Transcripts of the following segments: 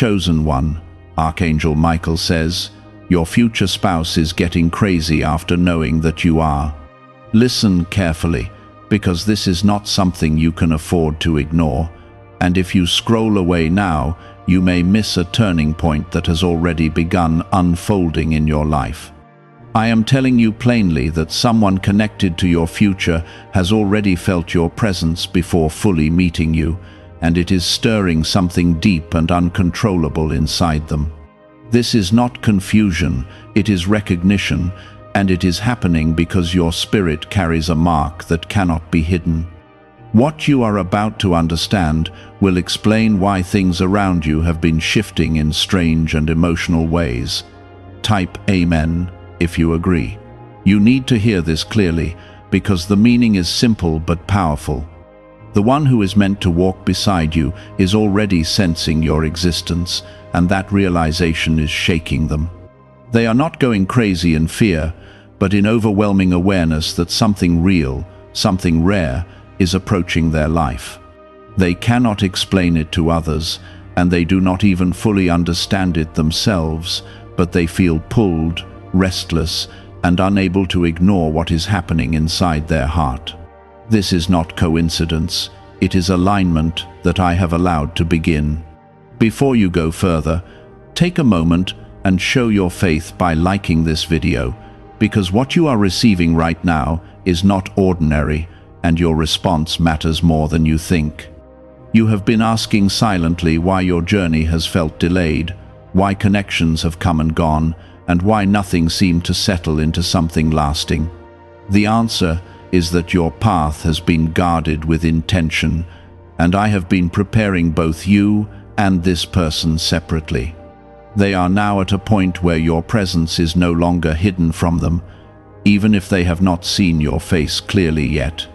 chosen one, Archangel Michael says, your future spouse is getting crazy after knowing that you are. Listen carefully, because this is not something you can afford to ignore, and if you scroll away now, you may miss a turning point that has already begun unfolding in your life. I am telling you plainly that someone connected to your future has already felt your presence before fully meeting you, and it is stirring something deep and uncontrollable inside them. This is not confusion, it is recognition, and it is happening because your spirit carries a mark that cannot be hidden. What you are about to understand will explain why things around you have been shifting in strange and emotional ways. Type Amen if you agree. You need to hear this clearly, because the meaning is simple but powerful. The one who is meant to walk beside you is already sensing your existence, and that realization is shaking them. They are not going crazy in fear, but in overwhelming awareness that something real, something rare, is approaching their life. They cannot explain it to others, and they do not even fully understand it themselves, but they feel pulled, restless, and unable to ignore what is happening inside their heart. This is not coincidence, it is alignment that I have allowed to begin. Before you go further, take a moment and show your faith by liking this video, because what you are receiving right now is not ordinary, and your response matters more than you think. You have been asking silently why your journey has felt delayed, why connections have come and gone, and why nothing seemed to settle into something lasting. The answer is that your path has been guarded with intention, and I have been preparing both you and this person separately. They are now at a point where your presence is no longer hidden from them, even if they have not seen your face clearly yet.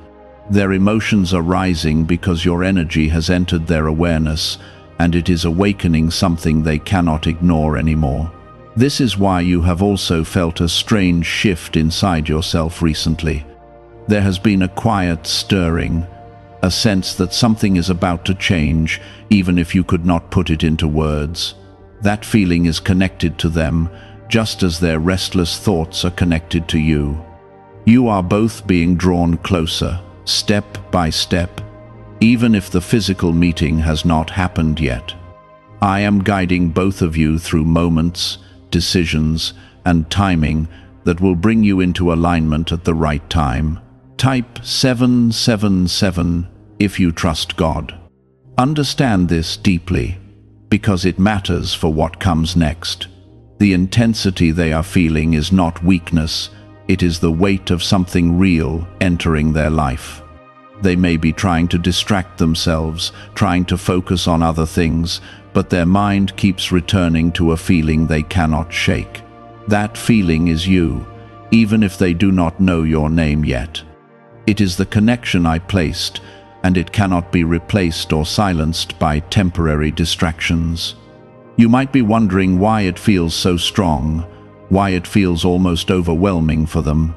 Their emotions are rising because your energy has entered their awareness, and it is awakening something they cannot ignore anymore. This is why you have also felt a strange shift inside yourself recently. There has been a quiet stirring, a sense that something is about to change, even if you could not put it into words. That feeling is connected to them, just as their restless thoughts are connected to you. You are both being drawn closer, step by step, even if the physical meeting has not happened yet. I am guiding both of you through moments, decisions, and timing that will bring you into alignment at the right time. Type 777 if you trust God. Understand this deeply, because it matters for what comes next. The intensity they are feeling is not weakness, it is the weight of something real entering their life. They may be trying to distract themselves, trying to focus on other things, but their mind keeps returning to a feeling they cannot shake. That feeling is you, even if they do not know your name yet. It is the connection I placed, and it cannot be replaced or silenced by temporary distractions. You might be wondering why it feels so strong, why it feels almost overwhelming for them.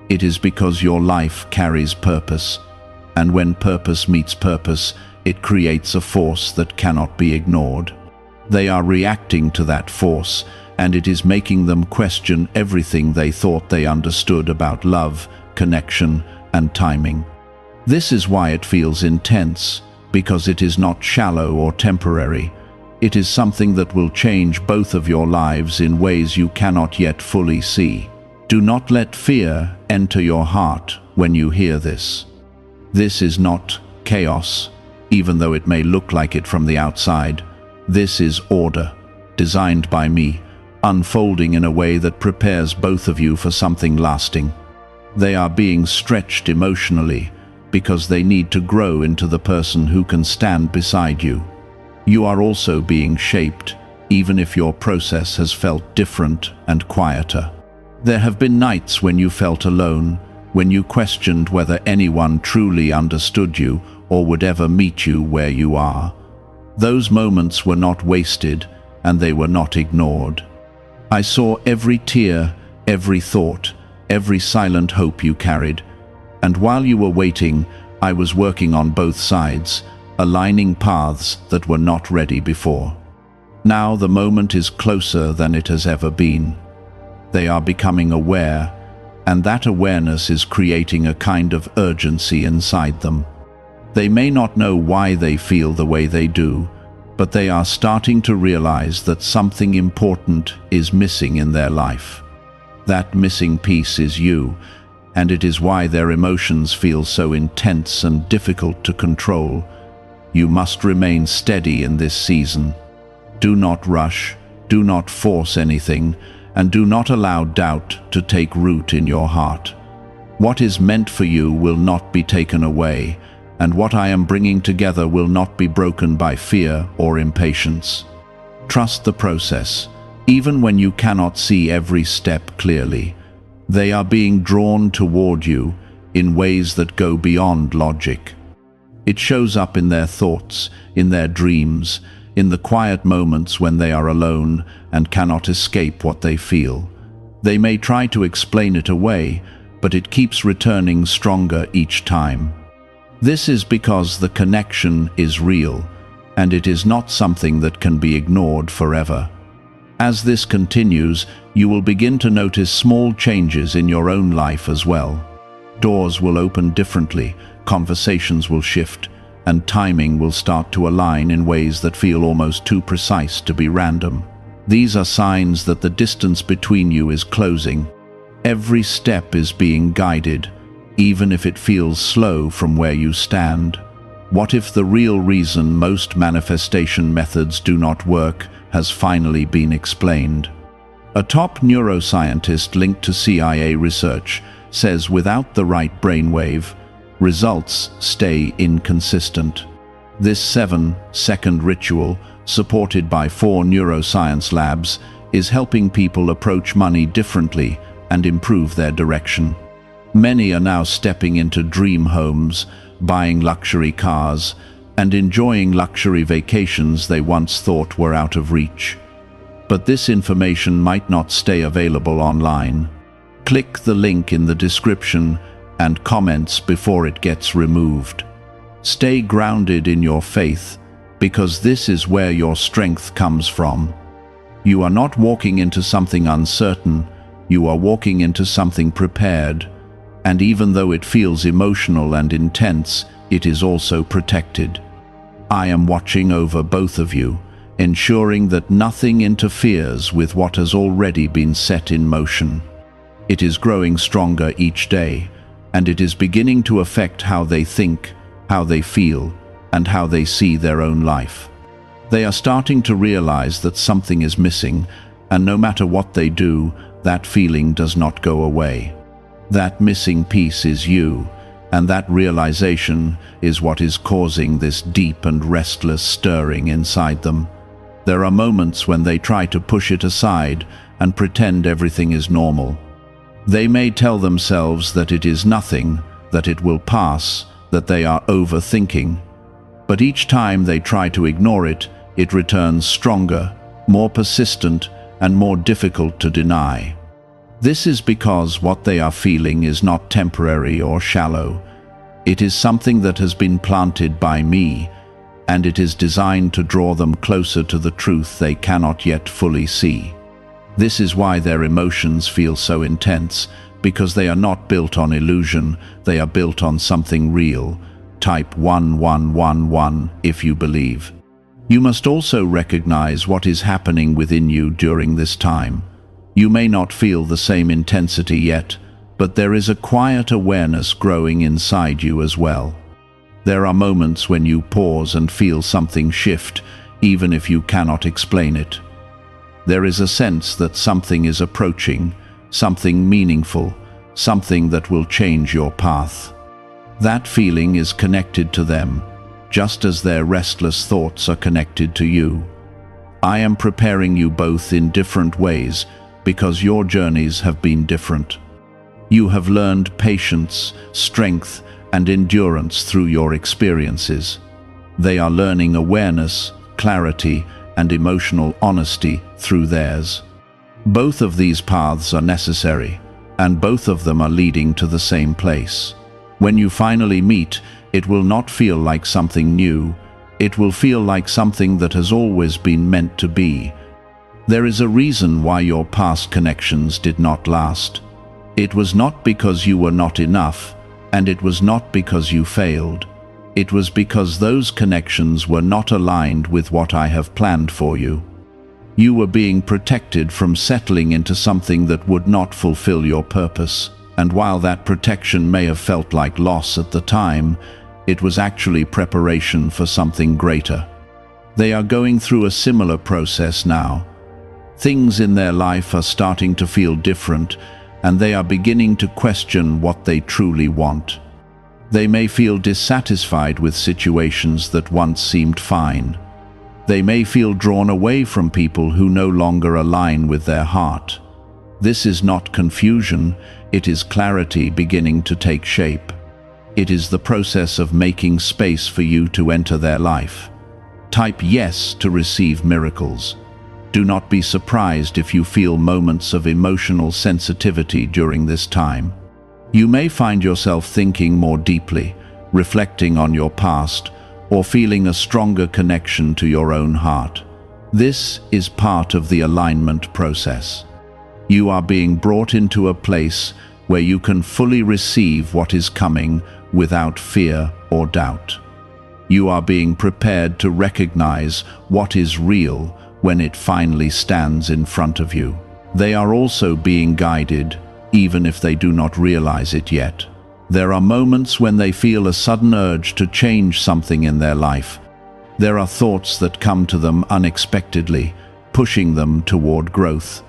It is because your life carries purpose, and when purpose meets purpose, it creates a force that cannot be ignored. They are reacting to that force, and it is making them question everything they thought they understood about love, connection, and timing. This is why it feels intense, because it is not shallow or temporary. It is something that will change both of your lives in ways you cannot yet fully see. Do not let fear enter your heart when you hear this. This is not chaos, even though it may look like it from the outside. This is order, designed by me, unfolding in a way that prepares both of you for something lasting. They are being stretched emotionally because they need to grow into the person who can stand beside you. You are also being shaped, even if your process has felt different and quieter. There have been nights when you felt alone, when you questioned whether anyone truly understood you or would ever meet you where you are. Those moments were not wasted, and they were not ignored. I saw every tear, every thought, every silent hope you carried, and while you were waiting, I was working on both sides, aligning paths that were not ready before. Now the moment is closer than it has ever been. They are becoming aware, and that awareness is creating a kind of urgency inside them. They may not know why they feel the way they do, but they are starting to realize that something important is missing in their life. That missing piece is you, and it is why their emotions feel so intense and difficult to control. You must remain steady in this season. Do not rush, do not force anything, and do not allow doubt to take root in your heart. What is meant for you will not be taken away, and what I am bringing together will not be broken by fear or impatience. Trust the process, even when you cannot see every step clearly. They are being drawn toward you in ways that go beyond logic. It shows up in their thoughts, in their dreams, in the quiet moments when they are alone and cannot escape what they feel. They may try to explain it away, but it keeps returning stronger each time. This is because the connection is real, and it is not something that can be ignored forever. As this continues, you will begin to notice small changes in your own life as well. Doors will open differently, conversations will shift, and timing will start to align in ways that feel almost too precise to be random. These are signs that the distance between you is closing. Every step is being guided, even if it feels slow from where you stand. What if the real reason most manifestation methods do not work has finally been explained? A top neuroscientist linked to CIA research says without the right brainwave, results stay inconsistent. This 7-second ritual, supported by 4 neuroscience labs, is helping people approach money differently and improve their direction. Many are now stepping into dream homes, buying luxury cars, and enjoying luxury vacations they once thought were out of reach. But this information might not stay available online. Click the link in the description and comments before it gets removed. Stay grounded in your faith, because this is where your strength comes from. You are not walking into something uncertain, you are walking into something prepared. And even though it feels emotional and intense, it is also protected. I am watching over both of you, ensuring that nothing interferes with what has already been set in motion. It is growing stronger each day, and it is beginning to affect how they think, how they feel, and how they see their own life. They are starting to realize that something is missing, and no matter what they do, that feeling does not go away. That missing piece is you, and that realization is what is causing this deep and restless stirring inside them. There are moments when they try to push it aside and pretend everything is normal. They may tell themselves that it is nothing, that it will pass, that they are overthinking. But each time they try to ignore it, it returns stronger, more persistent, and more difficult to deny. This is because what they are feeling is not temporary or shallow. It is something that has been planted by me, and it is designed to draw them closer to the truth they cannot yet fully see. This is why their emotions feel so intense, because they are not built on illusion, they are built on something real. Type 1111 if you believe. You must also recognize what is happening within you during this time. You may not feel the same intensity yet, but there is a quiet awareness growing inside you as well. There are moments when you pause and feel something shift, even if you cannot explain it. There is a sense that something is approaching, something meaningful, something that will change your path. That feeling is connected to them, just as their restless thoughts are connected to you. I am preparing you both in different ways because your journeys have been different. You have learned patience, strength, and endurance through your experiences. They are learning awareness, clarity, and emotional honesty through theirs. Both of these paths are necessary, and both of them are leading to the same place. When you finally meet, it will not feel like something new. It will feel like something that has always been meant to be. There is a reason why your past connections did not last. It was not because you were not enough, and it was not because you failed. It was because those connections were not aligned with what I have planned for you. You were being protected from settling into something that would not fulfill your purpose, and while that protection may have felt like loss at the time, it was actually preparation for something greater. They are going through a similar process now. Things in their life are starting to feel different, and they are beginning to question what they truly want. They may feel dissatisfied with situations that once seemed fine. They may feel drawn away from people who no longer align with their heart. This is not confusion, it is clarity beginning to take shape. It is the process of making space for you to enter their life. Type yes to receive miracles. Do not be surprised if you feel moments of emotional sensitivity during this time. You may find yourself thinking more deeply, reflecting on your past, or feeling a stronger connection to your own heart. This is part of the alignment process. You are being brought into a place where you can fully receive what is coming without fear or doubt. You are being prepared to recognize what is real when it finally stands in front of you. They are also being guided, even if they do not realize it yet. There are moments when they feel a sudden urge to change something in their life. There are thoughts that come to them unexpectedly, pushing them toward growth.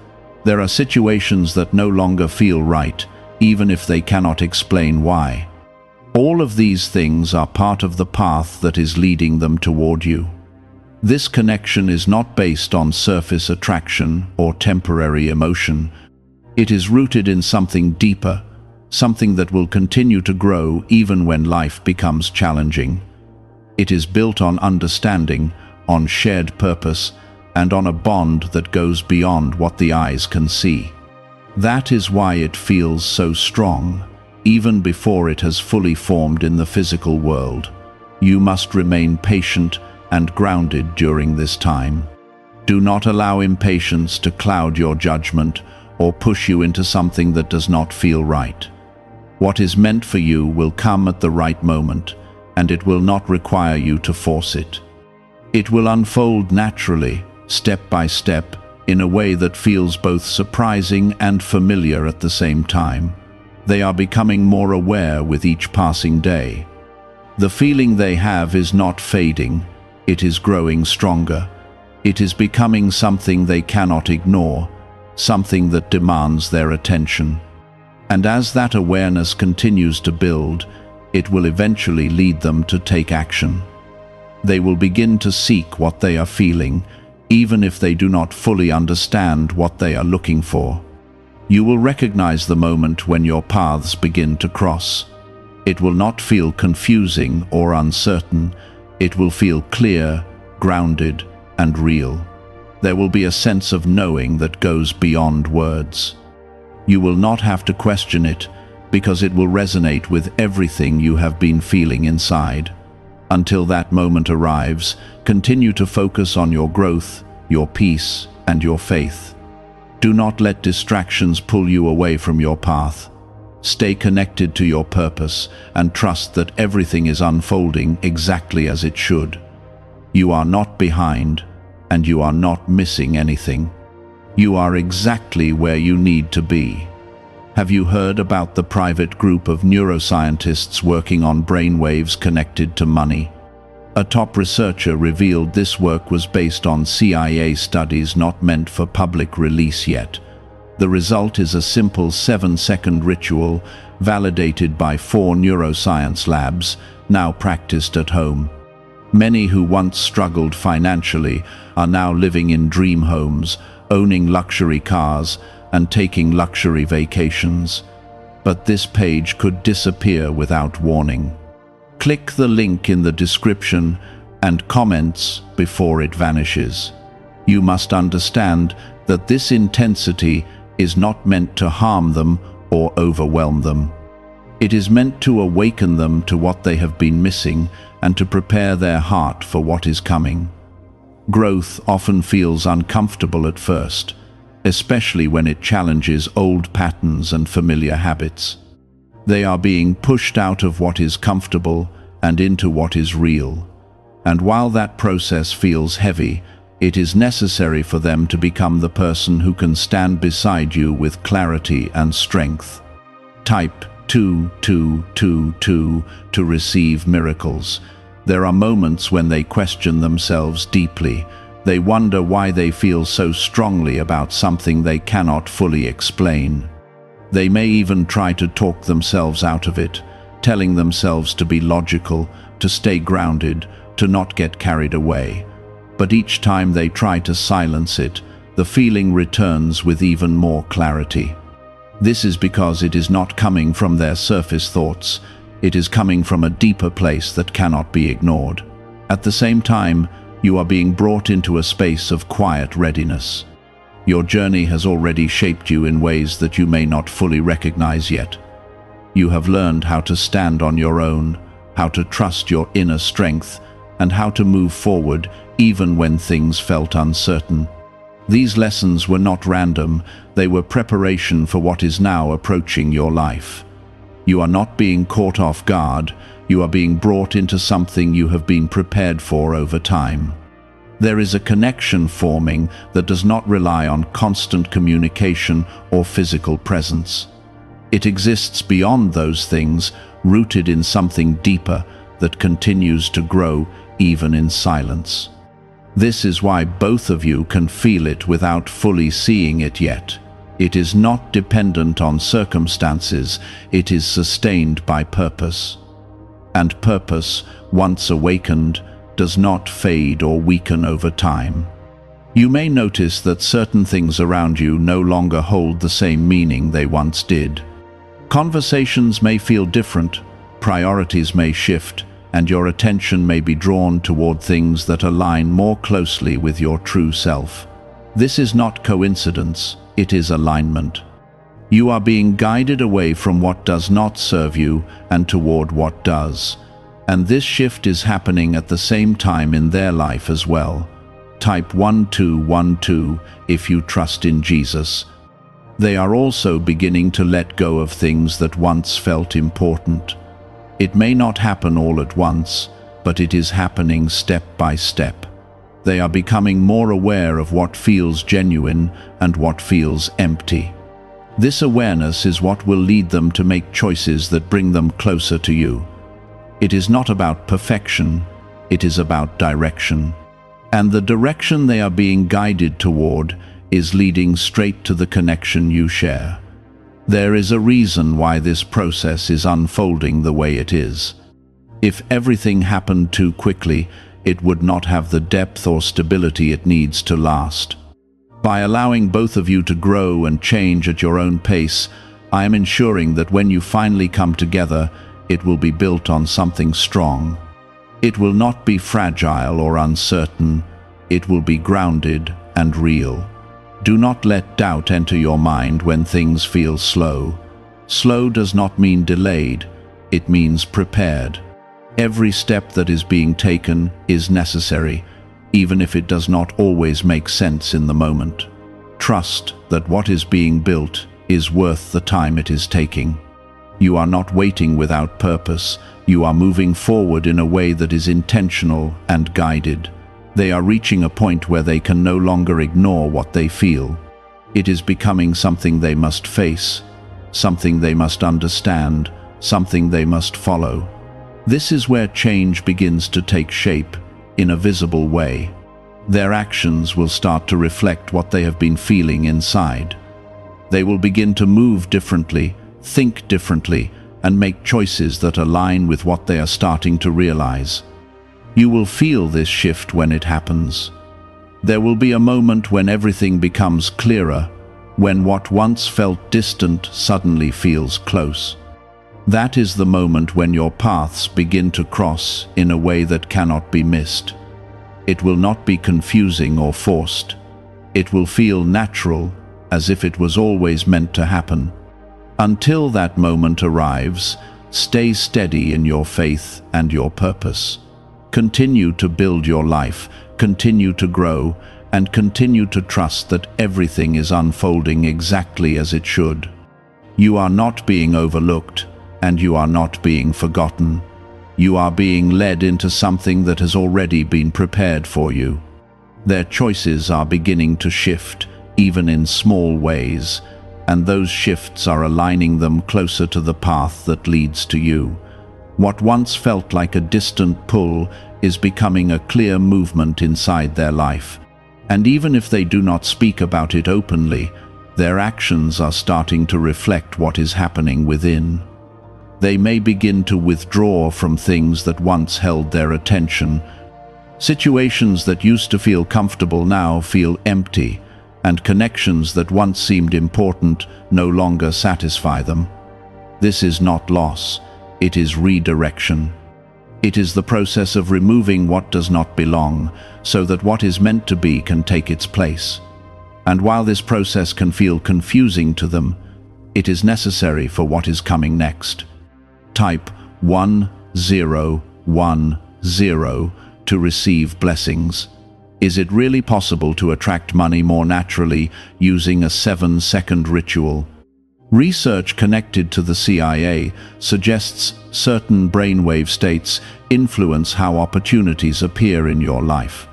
There are situations that no longer feel right, even if they cannot explain why. All of these things are part of the path that is leading them toward you. This connection is not based on surface attraction or temporary emotion. It is rooted in something deeper, something that will continue to grow even when life becomes challenging. It is built on understanding, on shared purpose, and on a bond that goes beyond what the eyes can see. That is why it feels so strong, even before it has fully formed in the physical world. You must remain patient and grounded during this time. Do not allow impatience to cloud your judgment or push you into something that does not feel right. What is meant for you will come at the right moment, and it will not require you to force it. It will unfold naturally, step by step, in a way that feels both surprising and familiar at the same time. They are becoming more aware with each passing day. The feeling they have is not fading, it is growing stronger. It is becoming something they cannot ignore, something that demands their attention. And as that awareness continues to build, it will eventually lead them to take action. They will begin to seek what they are feeling, even if they do not fully understand what they are looking for. You will recognize the moment when your paths begin to cross. It will not feel confusing or uncertain. It will feel clear, grounded, and real. There will be a sense of knowing that goes beyond words. You will not have to question it, because it will resonate with everything you have been feeling inside. Until that moment arrives, continue to focus on your growth, your peace, and your faith. Do not let distractions pull you away from your path. Stay connected to your purpose and trust that everything is unfolding exactly as it should. You are not behind, and you are not missing anything. You are exactly where you need to be. Have you heard about the private group of neuroscientists working on brainwaves connected to money? A top researcher revealed this work was based on CIA studies not meant for public release yet. The result is a simple 7-second ritual validated by 4 neuroscience labs, now practiced at home. Many who once struggled financially are now living in dream homes, owning luxury cars, and taking luxury vacations. But this page could disappear without warning. Click the link in the description and comments before it vanishes. You must understand that this intensity is not meant to harm them or overwhelm them. It is meant to awaken them to what they have been missing and to prepare their heart for what is coming. Growth often feels uncomfortable at first, especially when it challenges old patterns and familiar habits. They are being pushed out of what is comfortable and into what is real. And while that process feels heavy, it is necessary for them to become the person who can stand beside you with clarity and strength. Type 2 to receive miracles. There are moments when they question themselves deeply. They wonder why they feel so strongly about something they cannot fully explain. They may even try to talk themselves out of it, telling themselves to be logical, to stay grounded, to not get carried away. But each time they try to silence it, the feeling returns with even more clarity. This is because it is not coming from their surface thoughts. It is coming from a deeper place that cannot be ignored. At the same time, you are being brought into a space of quiet readiness. Your journey has already shaped you in ways that you may not fully recognize yet. You have learned how to stand on your own, how to trust your inner strength, and how to move forward even when things felt uncertain. These lessons were not random, they were preparation for what is now approaching your life. You are not being caught off guard, you are being brought into something you have been prepared for over time. There is a connection forming that does not rely on constant communication or physical presence. It exists beyond those things, rooted in something deeper that continues to grow even in silence. This is why both of you can feel it without fully seeing it yet. It is not dependent on circumstances, it is sustained by purpose. And purpose, once awakened, does not fade or weaken over time. You may notice that certain things around you no longer hold the same meaning they once did. Conversations may feel different, priorities may shift, and your attention may be drawn toward things that align more closely with your true self. This is not coincidence, it is alignment. You are being guided away from what does not serve you and toward what does. And this shift is happening at the same time in their life as well. Type 12 if you trust in Jesus. They are also beginning to let go of things that once felt important. It may not happen all at once, but it is happening step by step. They are becoming more aware of what feels genuine and what feels empty. This awareness is what will lead them to make choices that bring them closer to you. It is not about perfection, it is about direction. And the direction they are being guided toward is leading straight to the connection you share. There is a reason why this process is unfolding the way it is. If everything happened too quickly, it would not have the depth or stability it needs to last. By allowing both of you to grow and change at your own pace, I am ensuring that when you finally come together, it will be built on something strong. It will not be fragile or uncertain, it will be grounded and real. Do not let doubt enter your mind when things feel slow. Slow does not mean delayed, it means prepared. Every step that is being taken is necessary, even if it does not always make sense in the moment. Trust that what is being built is worth the time it is taking. You are not waiting without purpose, you are moving forward in a way that is intentional and guided. They are reaching a point where they can no longer ignore what they feel. It is becoming something they must face, something they must understand, something they must follow. This is where change begins to take shape in a visible way. Their actions will start to reflect what they have been feeling inside. They will begin to move differently, think differently, and make choices that align with what they are starting to realize. You will feel this shift when it happens. There will be a moment when everything becomes clearer, when what once felt distant suddenly feels close. That is the moment when your paths begin to cross in a way that cannot be missed. It will not be confusing or forced. It will feel natural, as if it was always meant to happen. Until that moment arrives, stay steady in your faith and your purpose. Continue to build your life, continue to grow, and continue to trust that everything is unfolding exactly as it should. You are not being overlooked, and you are not being forgotten. You are being led into something that has already been prepared for you. Their choices are beginning to shift, even in small ways, and those shifts are aligning them closer to the path that leads to you. What once felt like a distant pull is becoming a clear movement inside their life. And even if they do not speak about it openly, their actions are starting to reflect what is happening within. They may begin to withdraw from things that once held their attention. Situations that used to feel comfortable now feel empty, and connections that once seemed important no longer satisfy them. This is not loss, it is redirection. It is the process of removing what does not belong, so that what is meant to be can take its place. And while this process can feel confusing to them, it is necessary for what is coming next. Type 1010 to receive blessings. Is it really possible to attract money more naturally using a 7-second ritual? Research connected to the CIA suggests certain brainwave states influence how opportunities appear in your life.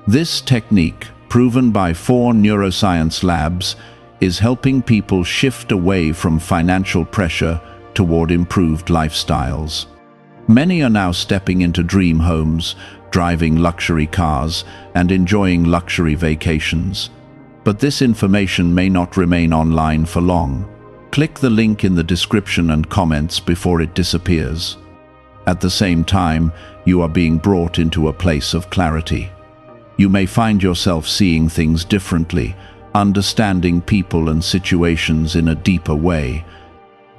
This technique, proven by 4 neuroscience labs, is helping people shift away from financial pressure toward improved lifestyles. Many are now stepping into dream homes, driving luxury cars, and enjoying luxury vacations. But this information may not remain online for long. Click the link in the description and comments before it disappears. At the same time, you are being brought into a place of clarity. You may find yourself seeing things differently, understanding people and situations in a deeper way.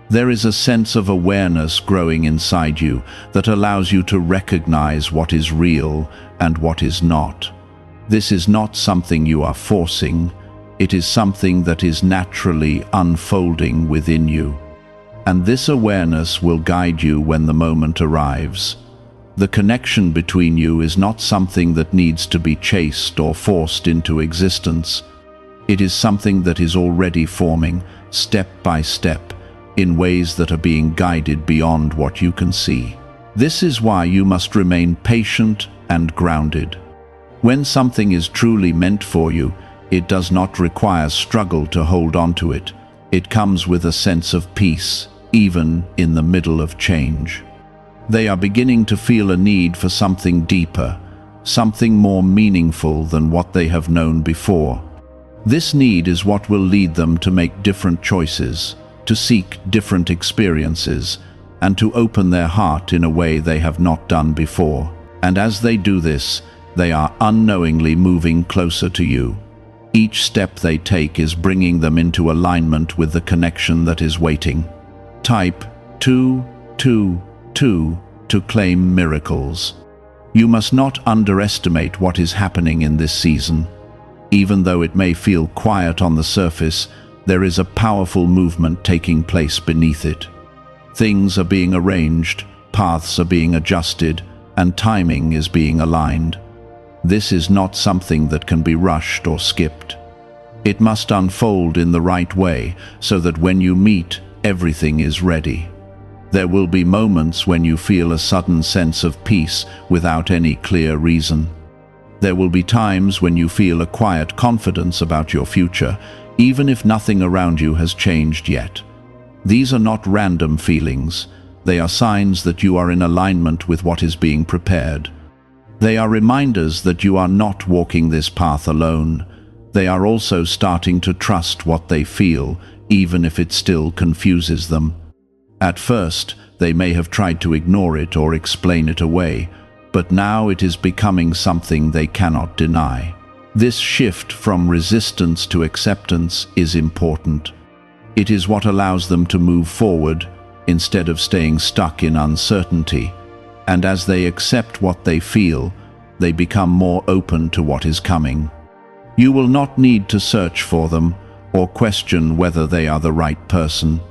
There is a sense of awareness growing inside you that allows you to recognize what is real and what is not. This is not something you are forcing. It is something that is naturally unfolding within you. And this awareness will guide you when the moment arrives. The connection between you is not something that needs to be chased or forced into existence. It is something that is already forming, step by step, in ways that are being guided beyond what you can see. This is why you must remain patient and grounded. When something is truly meant for you, it does not require struggle to hold on to it. It comes with a sense of peace, even in the middle of change. They are beginning to feel a need for something deeper, something more meaningful than what they have known before. This need is what will lead them to make different choices, to seek different experiences, and to open their heart in a way they have not done before. And as they do this, they are unknowingly moving closer to you. Each step they take is bringing them into alignment with the connection that is waiting. Type 222 to claim miracles. You must not underestimate what is happening in this season. Even though it may feel quiet on the surface, there is a powerful movement taking place beneath it. Things are being arranged, paths are being adjusted, and timing is being aligned. This is not something that can be rushed or skipped. It must unfold in the right way so that when you meet, everything is ready. There will be moments when you feel a sudden sense of peace without any clear reason. There will be times when you feel a quiet confidence about your future, even if nothing around you has changed yet. These are not random feelings. They are signs that you are in alignment with what is being prepared. They are reminders that you are not walking this path alone. They are also starting to trust what they feel, even if it still confuses them. At first, they may have tried to ignore it or explain it away, but now it is becoming something they cannot deny. This shift from resistance to acceptance is important. It is what allows them to move forward instead of staying stuck in uncertainty. And as they accept what they feel, they become more open to what is coming. You will not need to search for them or question whether they are the right person.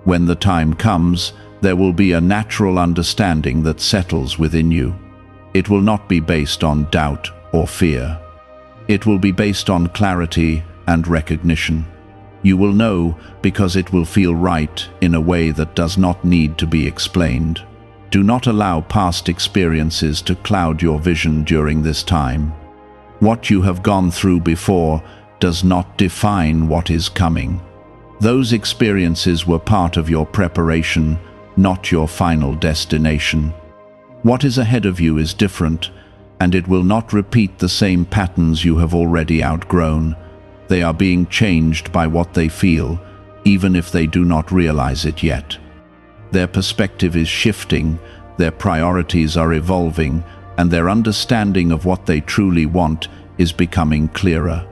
When the time comes, there will be a natural understanding that settles within you. It will not be based on doubt or fear. It will be based on clarity and recognition. You will know because it will feel right in a way that does not need to be explained. Do not allow past experiences to cloud your vision during this time. What you have gone through before does not define what is coming. Those experiences were part of your preparation, not your final destination. What is ahead of you is different, and it will not repeat the same patterns you have already outgrown. They are being changed by what they feel, even if they do not realize it yet. Their perspective is shifting, their priorities are evolving, and their understanding of what they truly want is becoming clearer.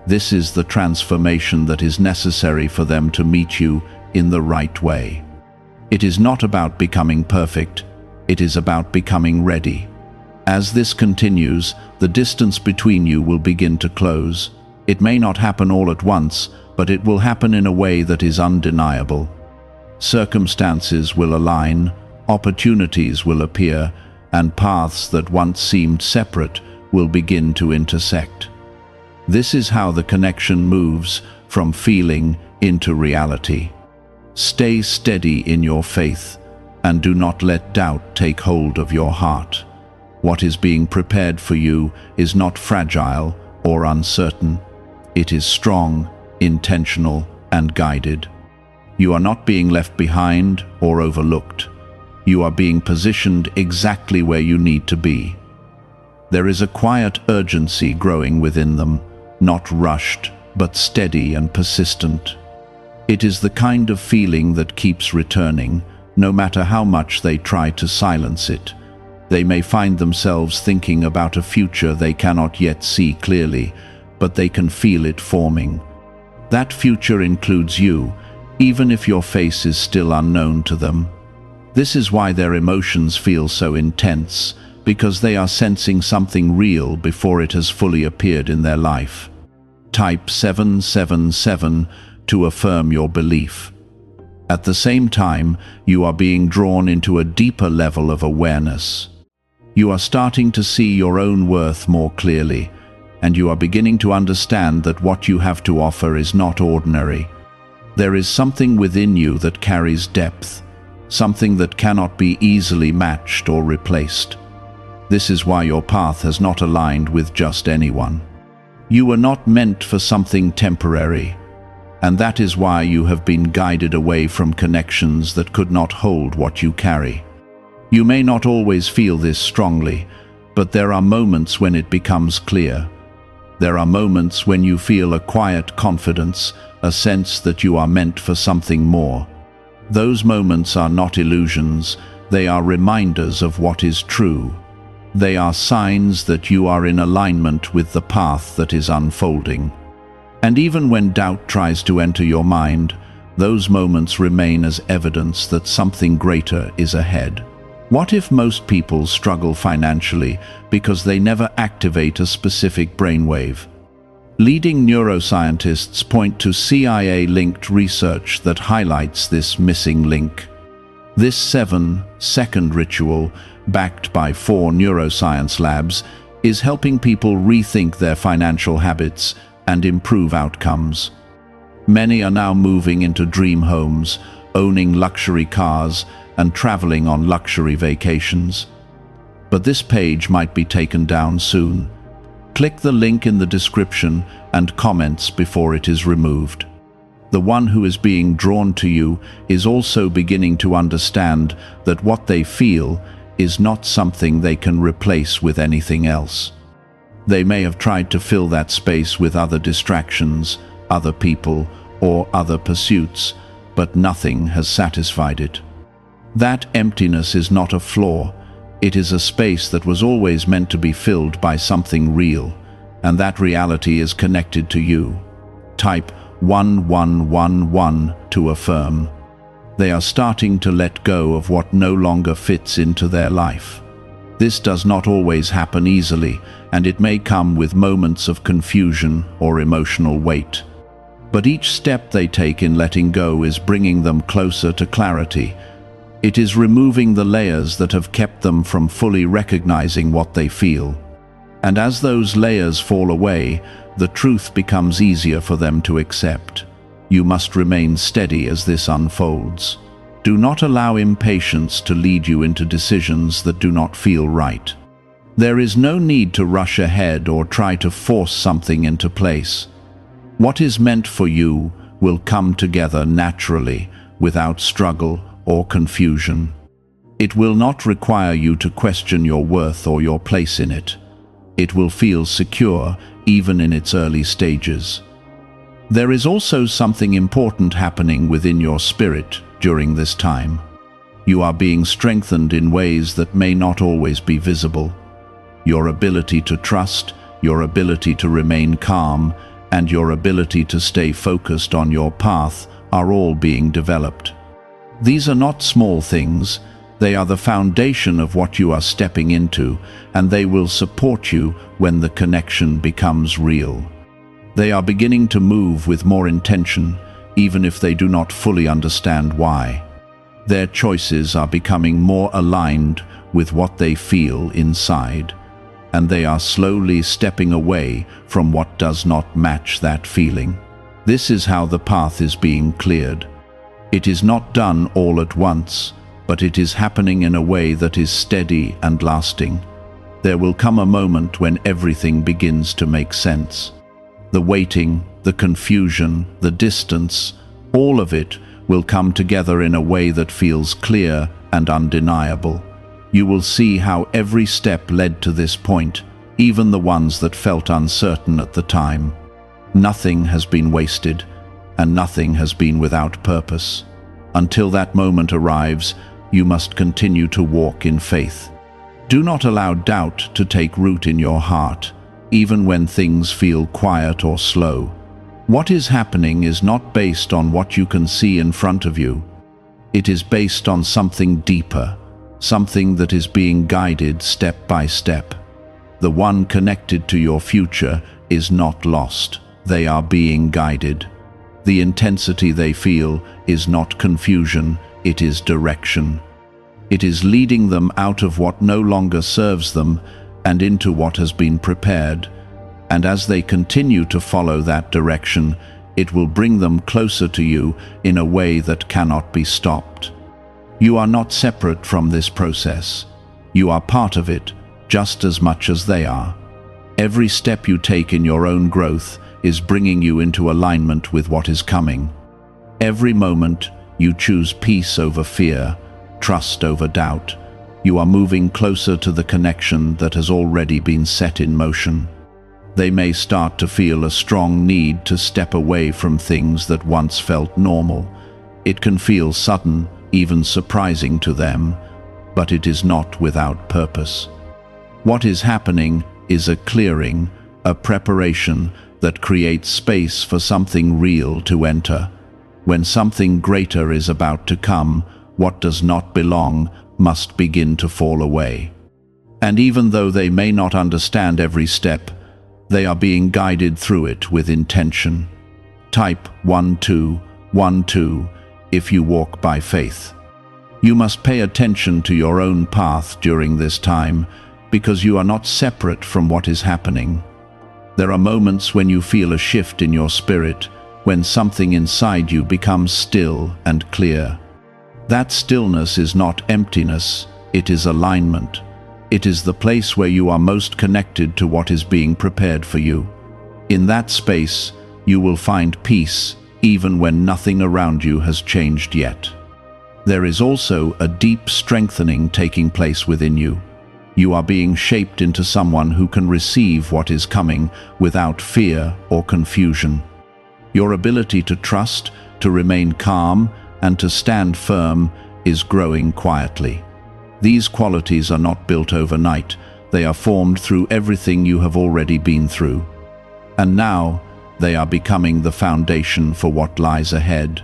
This is the transformation that is necessary for them to meet you in the right way. It is not about becoming perfect, it is about becoming ready. As this continues, the distance between you will begin to close. It may not happen all at once, but it will happen in a way that is undeniable. Circumstances will align, opportunities will appear, and paths that once seemed separate will begin to intersect. This is how the connection moves from feeling into reality. Stay steady in your faith, and do not let doubt take hold of your heart. What is being prepared for you is not fragile or uncertain. It is strong, intentional, and guided. You are not being left behind or overlooked. You are being positioned exactly where you need to be. There is a quiet urgency growing within them, not rushed, but steady and persistent. It is the kind of feeling that keeps returning, no matter how much they try to silence it. They may find themselves thinking about a future they cannot yet see clearly, but they can feel it forming. That future includes you, even if your face is still unknown to them. This is why their emotions feel so intense, because they are sensing something real before it has fully appeared in their life. Type 777 to affirm your belief. At the same time, you are being drawn into a deeper level of awareness. You are starting to see your own worth more clearly, and you are beginning to understand that what you have to offer is not ordinary. There is something within you that carries depth, something that cannot be easily matched or replaced. This is why your path has not aligned with just anyone. You were not meant for something temporary, and that is why you have been guided away from connections that could not hold what you carry. You may not always feel this strongly, but there are moments when it becomes clear. There are moments when you feel a quiet confidence, a sense that you are meant for something more. Those moments are not illusions, they are reminders of what is true. They are signs that you are in alignment with the path that is unfolding. And even when doubt tries to enter your mind, those moments remain as evidence that something greater is ahead. What if most people struggle financially because they never activate a specific brainwave? Leading neuroscientists point to CIA-linked research that highlights this missing link. This 7-second ritual, backed by 4 neuroscience labs, is helping people rethink their financial habits and improve outcomes. Many are now moving into dream homes, owning luxury cars, and traveling on luxury vacations. But this page might be taken down soon. Click the link in the description and comments before it is removed. The one who is being drawn to you is also beginning to understand that what they feel is not something they can replace with anything else. They may have tried to fill that space with other distractions, other people, or other pursuits, but nothing has satisfied it. That emptiness is not a flaw. It is a space that was always meant to be filled by something real, and that reality is connected to you. Type 1111 to affirm. They are starting to let go of what no longer fits into their life. This does not always happen easily, and it may come with moments of confusion or emotional weight. But each step they take in letting go is bringing them closer to clarity. It is removing the layers that have kept them from fully recognizing what they feel. And as those layers fall away, the truth becomes easier for them to accept. You must remain steady as this unfolds. Do not allow impatience to lead you into decisions that do not feel right. There is no need to rush ahead or try to force something into place. What is meant for you will come together naturally, without struggle or confusion. It will not require you to question your worth or your place in it. It will feel secure, even in its early stages. There is also something important happening within your spirit during this time. You are being strengthened in ways that may not always be visible. Your ability to trust, your ability to remain calm, and your ability to stay focused on your path are all being developed. These are not small things. They are the foundation of what you are stepping into, and they will support you when the connection becomes real. They are beginning to move with more intention, even if they do not fully understand why. Their choices are becoming more aligned with what they feel inside, and they are slowly stepping away from what does not match that feeling. This is how the path is being cleared. It is not done all at once, but it is happening in a way that is steady and lasting. There will come a moment when everything begins to make sense. The waiting, the confusion, the distance, all of it will come together in a way that feels clear and undeniable. You will see how every step led to this point, even the ones that felt uncertain at the time. Nothing has been wasted, and nothing has been without purpose. Until that moment arrives, you must continue to walk in faith. Do not allow doubt to take root in your heart, even when things feel quiet or slow. What is happening is not based on what you can see in front of you. It is based on something deeper, something that is being guided step by step. The one connected to your future is not lost. They are being guided. The intensity they feel is not confusion, it is direction. It is leading them out of what no longer serves them and into what has been prepared. And as they continue to follow that direction, it will bring them closer to you in a way that cannot be stopped. You are not separate from this process. You are part of it, just as much as they are. Every step you take in your own growth is bringing you into alignment with what is coming. Every moment you choose peace over fear, trust over doubt. You are moving closer to the connection that has already been set in motion. They may start to feel a strong need to step away from things that once felt normal. It can feel sudden, even surprising to them, but it is not without purpose. What is happening is a clearing, a preparation that creates space for something real to enter. When something greater is about to come, what does not belong must begin to fall away. And even though they may not understand every step, they are being guided through it with intention. Type 1212 if you walk by faith. You must pay attention to your own path during this time, because you are not separate from what is happening. There are moments when you feel a shift in your spirit, when something inside you becomes still and clear. That stillness is not emptiness, it is alignment. It is the place where you are most connected to what is being prepared for you. In that space, you will find peace, even when nothing around you has changed yet. There is also a deep strengthening taking place within you. You are being shaped into someone who can receive what is coming without fear or confusion. Your ability to trust, to remain calm, and to stand firm is growing quietly. These qualities are not built overnight. They are formed through everything you have already been through. And now, they are becoming the foundation for what lies ahead.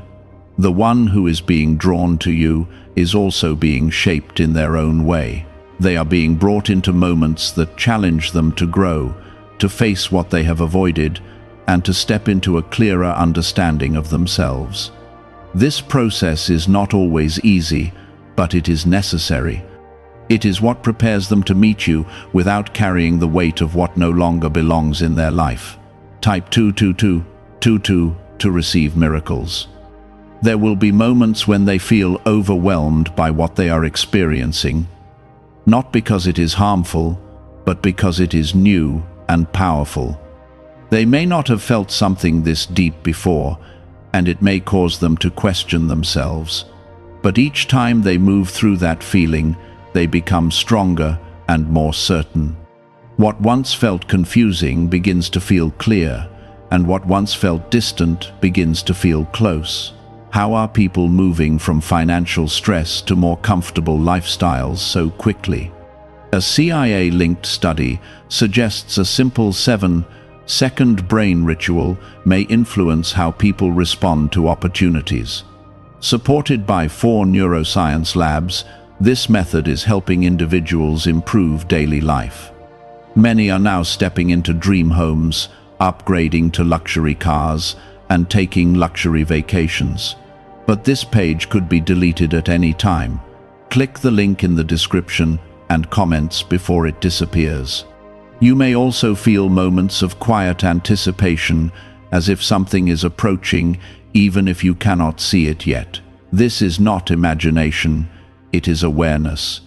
The one who is being drawn to you is also being shaped in their own way. They are being brought into moments that challenge them to grow, to face what they have avoided, and to step into a clearer understanding of themselves. This process is not always easy, but it is necessary. It is what prepares them to meet you without carrying the weight of what no longer belongs in their life. Type 22222 to receive miracles. There will be moments when they feel overwhelmed by what they are experiencing, not because it is harmful, but because it is new and powerful. They may not have felt something this deep before, and it may cause them to question themselves. But each time they move through that feeling, they become stronger and more certain. What once felt confusing begins to feel clear, and what once felt distant begins to feel close. How are people moving from financial stress to more comfortable lifestyles so quickly? A CIA-linked study suggests a simple 7-second brain ritual may influence how people respond to opportunities. Supported by 4 neuroscience labs, this method is helping individuals improve daily life. Many are now stepping into dream homes, upgrading to luxury cars, and taking luxury vacations. But this page could be deleted at any time. Click the link in the description and comments before it disappears. You may also feel moments of quiet anticipation, as if something is approaching, even if you cannot see it yet. This is not imagination, it is awareness.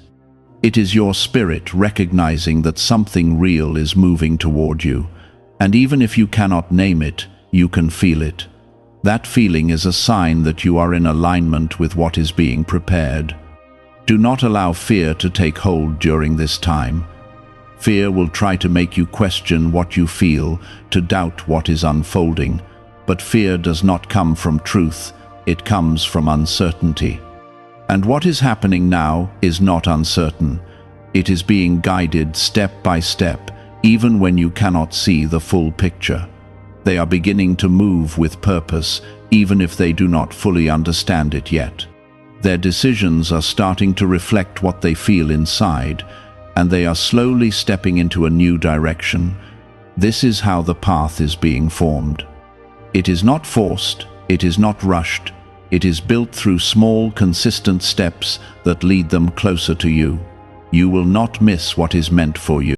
It is your spirit recognizing that something real is moving toward you, and even if you cannot name it, you can feel it. That feeling is a sign that you are in alignment with what is being prepared. Do not allow fear to take hold during this time. Fear will try to make you question what you feel, to doubt what is unfolding. But fear does not come from truth, it comes from uncertainty. And what is happening now is not uncertain. It is being guided step by step, even when you cannot see the full picture. They are beginning to move with purpose, even if they do not fully understand it yet. Their decisions are starting to reflect what they feel inside, and they are slowly stepping into a new direction. This is how the path is being formed. It is not forced, it is not rushed, it is built through small, consistent steps that lead them closer to you. You will not miss what is meant for you.